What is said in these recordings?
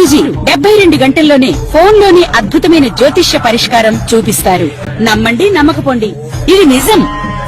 గురూజీ 72 గంటల్లోనే ఫోన్లోని అద్భుతమైన జ్యోతిష్య పరిష్కారం చూపిస్తారు. నమ్మండి, నమ్మకపోండి, ఇది నిజం.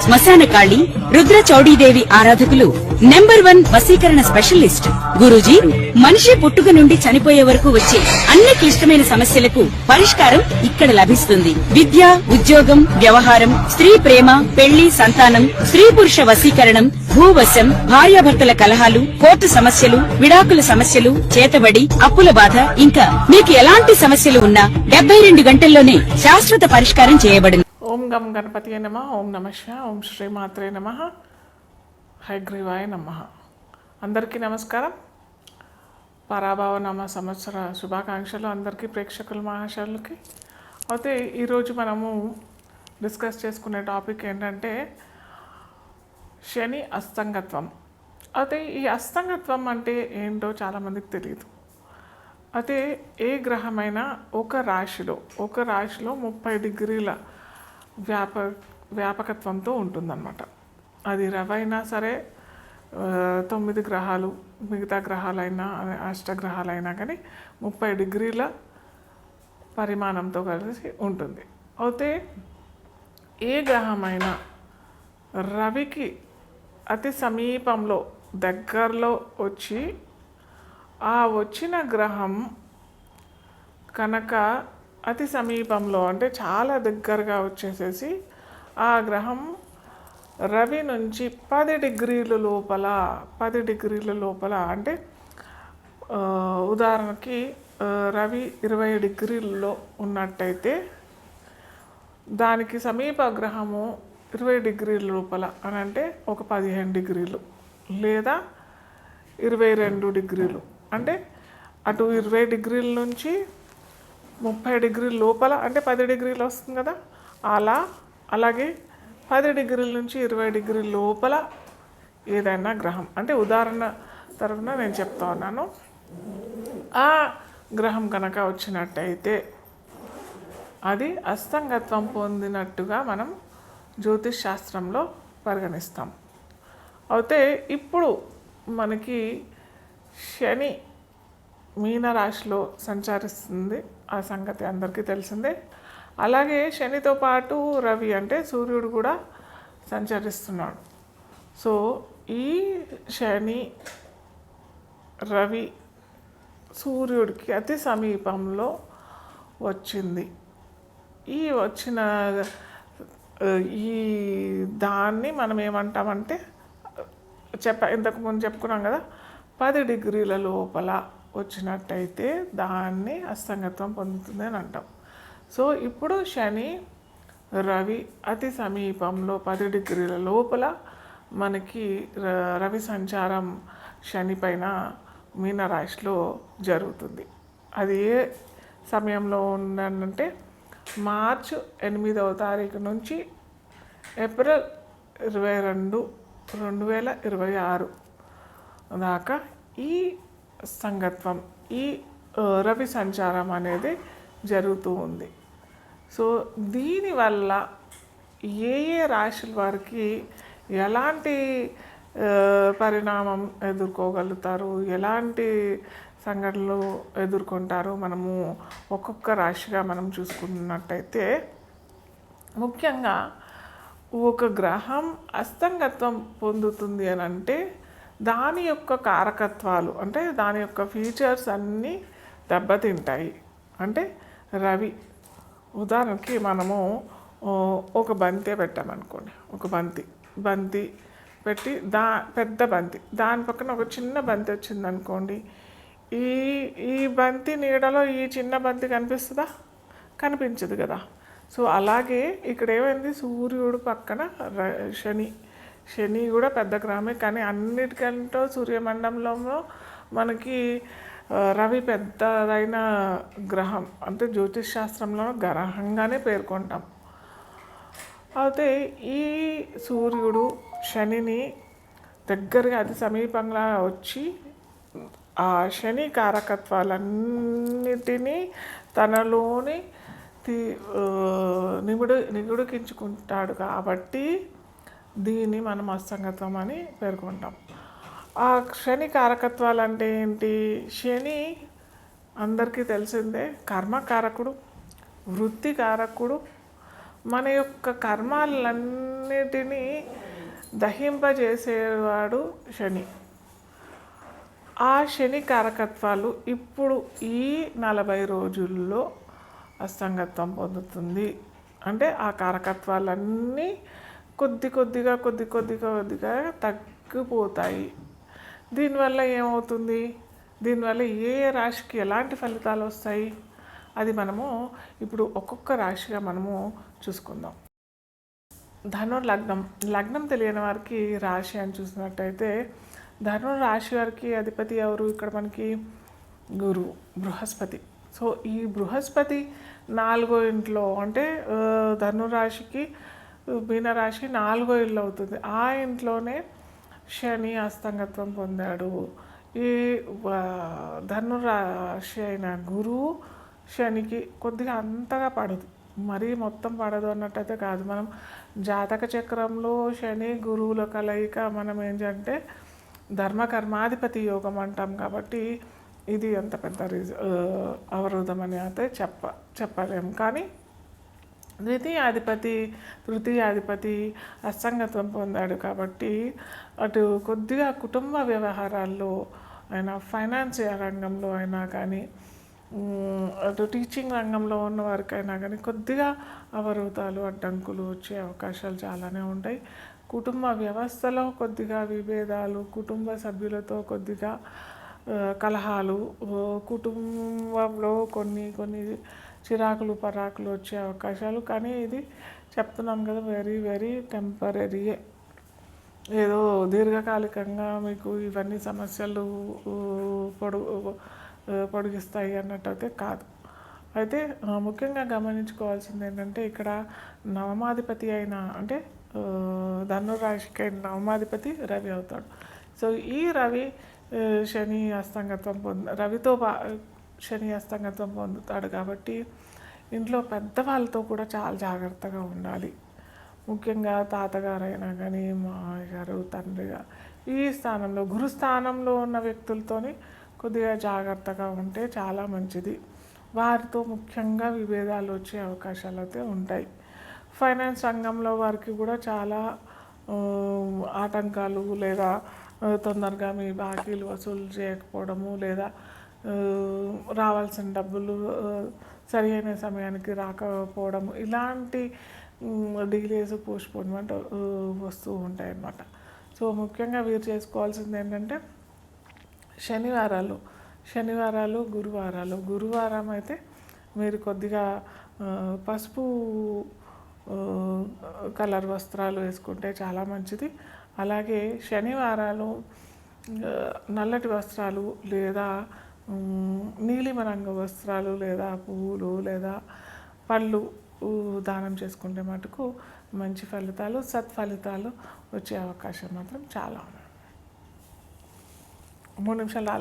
శ్మశాన కాళి రుద్ర చౌడీదేవి ఆరాధకులు నంబర్ 1 వశీకరణ స్పెషలిస్ట్. గురూజీ మనిషి పుట్టుక నుండి చనిపోయే వరకు వచ్చే అన్ని క్లిష్టమైన సమస్యలకు పరిష్కారం ఇక్కడ లభిస్తుంది. విద్య, ఉద్యోగం, వ్యవహారం, స్త్రీ ప్రేమ, పెళ్లి, సంతానం, స్త్రీ పురుష వశీకరణం, భూవశం, భార్యాభర్తల కలహాలు, కోర్టు సమస్యలు, విడాకుల సమస్యలు, చేతబడి, అప్పుల బాధ, ఇంకా మీకు ఎలాంటి సమస్యలు ఉన్నా 72 గంటల్లోనే శాశ్వత పరిష్కారం చేయబడును. ఓం గం గణపతి నమ. ఓం నమః శివాయ. ఓం శ్రీమాత్రే నమ. హయగ్రీవాయ నమ. అందరికీ నమస్కారం. పరాభవ నామ సంవత్సర శుభాకాంక్షలు అందరికీ, ప్రేక్షకుల మహాశయులకి. అయితే ఈరోజు మనము డిస్కస్ చేసుకునే టాపిక్ ఏంటంటే శని అస్తంగత్వం. అయితే ఈ అస్తంగత్వం అంటే ఏంటో చాలామందికి తెలియదు. అయితే ఏ గ్రహమైనా ఒక రాశిలో 30 డిగ్రీల వ్యాపకత్వంతో ఉంటుందన్నమాట. అది రవైనా సరే, 9 గ్రహాలు, మిగతా గ్రహాలైనా, అష్టగ్రహాలైనా కానీ 30 డిగ్రీల పరిమాణంతో కలిసి ఉంటుంది. అయితే ఏ గ్రహమైనా రవికి అతి సమీపంలో దగ్గరలో వచ్చి ఆ వచ్చిన గ్రహం కనుక అతి సమీపంలో అంటే చాలా దగ్గరగా వచ్చేసేసి ఆ గ్రహం రవి నుంచి 10 డిగ్రీల లోపల అంటే ఉదాహరణకి రవి 20 డిగ్రీల్లో ఉన్నట్టయితే దానికి సమీప గ్రహము 20 డిగ్రీల లోపల అని అంటే ఒక 15 డిగ్రీలు లేదా 22 డిగ్రీలు అంటే అటు 20 డిగ్రీల నుంచి 30 డిగ్రీల లోపల అంటే 10 డిగ్రీలు వస్తుంది కదా. అలాగే 10 డిగ్రీల నుంచి 20 డిగ్రీల లోపల ఏదైనా గ్రహం అంటే ఉదాహరణ తరఫున నేను చెప్తా ఉన్నాను. ఆ గ్రహం కనుక వచ్చినట్టయితే అది అస్తంగత్వం పొందినట్టుగా మనం జ్యోతిష్ శాస్త్రంలో పరిగణిస్తాం. అయితే ఇప్పుడు మనకి శని మీనరాశిలో సంచరిస్తుంది, ఆ సంగతి అందరికీ తెలిసిందే. అలాగే శనితో పాటు రవి అంటే సూర్యుడు కూడా సంచరిస్తున్నాడు. సో ఈ శని రవి సూర్యుడికి అతి సమీపంలో వచ్చింది. ఈ వచ్చిన ఈ దాన్ని మనం ఏమంటామంటే ఇంతకుముందు చెప్పుకున్నాం కదా, 10 డిగ్రీల లోపల వచ్చినట్టయితే దాన్ని అస్తంగత్వం పొందుతుంది అని అంటాం. సో ఇప్పుడు శని రవి అతి సమీపంలో 10 డిగ్రీల లోపల మనకి రవి సంచారం శని పైన మీనరాశిలో జరుగుతుంది. అది ఏ సమయంలో ఉందంటే మార్చి 8వ తారీఖు నుంచి ఏప్రిల్ 22, 2026 దాకా ఈ సంగత్వం, ఈ రవి సంచారం అనేది జరుగుతూ ఉంది. సో దీనివల్ల ఏ రాశుల వారికి ఎలాంటి పరిణామం ఎదుర్కోగలుగుతారు, ఎలాంటి సంఘటనలు ఎదుర్కొంటారు, మనము ఒక్కొక్క రాశిగా మనం చూసుకున్నట్టయితే ముఖ్యంగా ఒక గ్రహం అస్తంగత్వం పొందుతుంది అని అంటే దాని యొక్క కారకత్వాలు అంటే దాని యొక్క ఫీచర్స్ అన్నీ దెబ్బతింటాయి. అంటే రవి ఉదాహరణకి మనము ఒక బంతి పెట్టామనుకోండి, ఒక బంతి పెట్టి పెద్ద బంతి దాని పక్కన ఒక చిన్న బంతి వచ్చిందనుకోండి, ఈ బంతి నీడలో ఈ చిన్న బంతి కనిపిస్తుందా? కనిపించదు కదా. సో అలాగే ఇక్కడ ఏమైంది, సూర్యుడు పక్కన శని కూడా పెద్ద గ్రహమే, కానీ అన్నిటికంటే సూర్యమండలంలో మనకి రవి పెద్దదైన గ్రహం అంటే జ్యోతిష్ శాస్త్రంలో గ్రహంగానే పేర్కొంటాం. అయితే ఈ సూర్యుడు శనిని దగ్గరగా అతి సమీపంగా వచ్చి ఆ శని కారకత్వాలన్నిటినీ తనలోని నిగుడికించుకుంటాడు కాబట్టి దీన్ని మనం అస్తంగత్వం అని పేర్కొంటాం. ఆ శని కారకత్వాలు అంటే ఏంటి? శని అందరికీ తెలిసిందే, కర్మకారకుడు, వృత్తికారకుడు, మన యొక్క కర్మాలన్నిటినీ దహింపజేసేవాడు శని. ఆ శని కారకత్వాలు ఇప్పుడు ఈ 40 రోజుల్లో అస్తంగత్వం పొందుతుంది. అంటే ఆ కారకత్వాలన్నీ కొద్దిగా తగ్గిపోతాయి. దీనివల్ల ఏమవుతుంది, దీనివల్ల ఏ రాశికి ఎలాంటి ఫలితాలు వస్తాయి, అది మనము ఇప్పుడు ఒక్కొక్క రాశిగా మనము చూసుకుందాం. లగ్నం తెలియని వారికి రాశి అని చూసినట్టయితే, రాశి వారికి అధిపతి ఎవరు, ఇక్కడ మనకి గురువు, బృహస్పతి. సో ఈ బృహస్పతి 4వ ఇంట్లో, అంటే ధనురాశికి మీనరాశి 4వ ఇల్లు అవుతుంది. ఆ ఇంట్లోనే శని అస్తంగత్వం పొందాడు. ఈ ధనురాశి అయిన గురువు శనికి కొద్దిగా అంతగా పడదు, మరీ మొత్తం పడదు అన్నట్టయితే కాదు. మనం జాతక చక్రంలో శని గురువుల కలయిక మనం ఏంటంటే ధర్మకర్మాధిపతి యోగం అంటాం. కాబట్టి ఇది అంత పెద్ద అవరోధం అని అయితే చెప్పలేము. కానీ తృతీయాధిపతి అస్తంగత్వం పొందాడు. కాబట్టి అటు కొద్దిగా కుటుంబ వ్యవహారాల్లో అయినా, ఫైనాన్షియల్ రంగంలో అయినా కానీ, అటు టీచింగ్ రంగంలో ఉన్న వారికైనా కానీ కొద్దిగా అవరోధాలు, అడ్డంకులు వచ్చే అవకాశాలు చాలానే ఉంటాయి. కుటుంబ వ్యవస్థలో కొద్దిగా విభేదాలు, కుటుంబ సభ్యులతో కొద్దిగా కలహాలు, కుటుంబంలో కొన్ని చిరాకులు పరాకులు వచ్చే అవకాశాలు. కానీ ఇది చెప్తున్నాం కదా, వెరీ టెంపరీయే. ఏదో దీర్ఘకాలికంగా మీకు ఇవన్నీ సమస్యలు పొడిగిస్తాయి అన్నట్టయితే కాదు. అయితే ముఖ్యంగా గమనించుకోవాల్సింది ఏంటంటే, ఇక్కడ నవమాధిపతి అయిన, అంటే ధనురాశికి అయిన నవమాధిపతి రవి అవుతాడు. సో ఈ రవి శని అస్తంగత్వం రవితో శని అస్తంగత్వం పొందుతాడు. కాబట్టి ఇంట్లో పెద్దవాళ్ళతో కూడా చాలా జాగ్రత్తగా ఉండాలి. ముఖ్యంగా తాతగారైనా కానీ, మామయ్య గారు, తండ్రిగా, ఈ స్థానంలో గురుస్థానంలో ఉన్న వ్యక్తులతోని కొద్దిగా జాగ్రత్తగా ఉంటే చాలా మంచిది. వారితో ముఖ్యంగా విభేదాలు వచ్చే అవకాశాలు అయితే ఉంటాయి. ఫైనాన్స్ రంగంలో వారికి కూడా చాలా ఆటంకాలు, లేదా తొందరగా మీ బాకీలు వసూలు చేయకపోవడము, లేదా రావాల్సిన డబ్బులు సరి అయిన సమయానికి రాకపోవడము, ఇలాంటి డిలేస్, పోస్ట్పోన్మెంట్ వస్తూ ఉంటాయి అన్నమాట. సో ముఖ్యంగా వీరు చేసుకోవాల్సింది ఏంటంటే శనివారాలు, గురువారం అయితే మీరు కొద్దిగా పసుపు కలర్ వస్త్రాలు వేసుకుంటే చాలా మంచిది. అలాగే శనివారాలు నల్లటి వస్త్రాలు, లేదా నీలిమ రంగు వస్త్రాలు, లేదా పువ్వులు, లేదా పళ్ళు దానం చేసుకుంటే మటుకు మంచి ఫలితాలు, సత్ఫలితాలు వచ్చే అవకాశం మాత్రం చాలా ఉన్నాయి. 3 నిమిషాలు